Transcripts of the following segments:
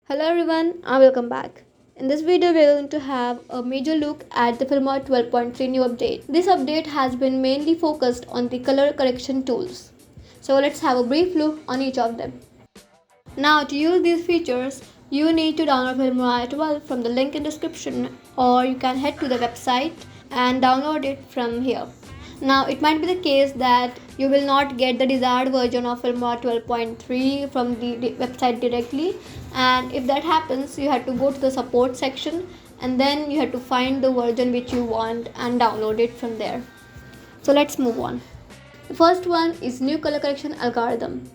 Hello everyone and welcome back. In this video we are going to have a major look at the Filmora 12.3 new update. This update has been mainly focused on the color correction tools. So let's have a brief look on each of them. Now to use these features, you need to download Filmora 12 from the link in description, or you can head to the website and download it from here. Now it might be the case that you will not get the desired version of Filmora 12.3 from the website directly, and if that happens you have to go to the support section and then you have to find the version which you want and download it from there. So let's move on. The first one is new color correction algorithm.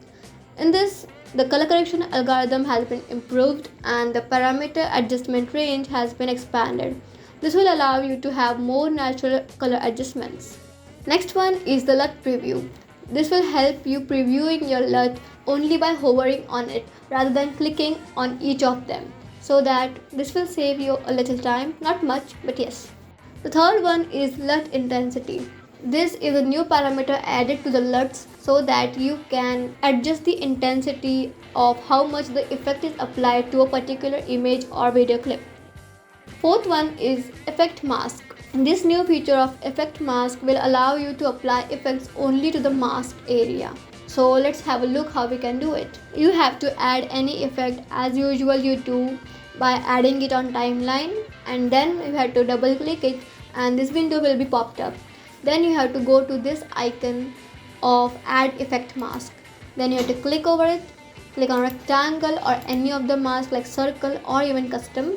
In this, the color correction algorithm has been improved and the parameter adjustment range has been expanded. This will allow you to have more natural color adjustments. Next one is the LUT preview. This will help you previewing your LUT only by hovering on it rather than clicking on each of them, so that this will save you a little time, not much, but yes. The third one is LUT intensity. This is a new parameter added to the LUTs so that you can adjust the intensity of how much the effect is applied to a particular image or video clip. Fourth one is effect mask. This new feature of effect mask will allow you to apply effects only to the mask area. So let's have a look how we can do it. You have to add any effect as usual you do by adding it on timeline, and then you have to double click it and this window will be popped up. Then you have to go to this icon of add effect mask. Then you have to click over it, click on rectangle or any of the mask like circle or even custom,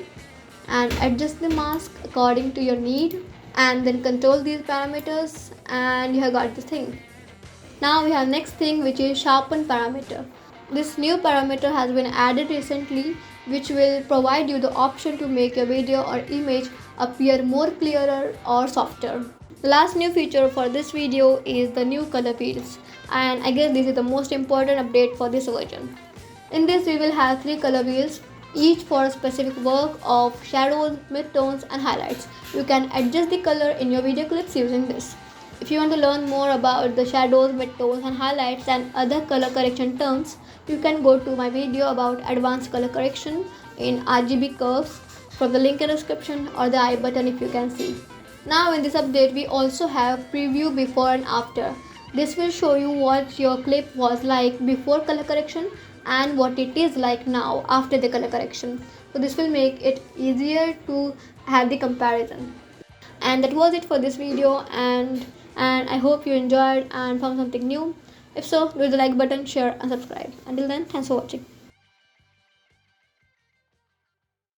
and adjust the mask according to your need, and then control these parameters and you have got the thing. Now we have next thing, which is sharpen parameter. This new parameter has been added recently, which will provide you the option to make your video or image appear more clearer or softer. The last new feature for this video is the new color wheels, and I guess this is the most important update for this version. In this we will have 3 color wheels, each for a specific work of shadows, midtones and highlights. You can adjust the color in your video clips using this. If you want to learn more about the shadows, midtones and highlights and other color correction terms, you can go to my video about advanced color correction in RGB curves from the link in the description or the I button if you can see. Now in this update we also have preview before and after. This will show you what your clip was like before color correction and what it is like now after the color correction. So this will make it easier to have the comparison. And that was it for this video, and I hope you enjoyed and found something new. If so, do the like button, share and subscribe. Until then, thanks for watching.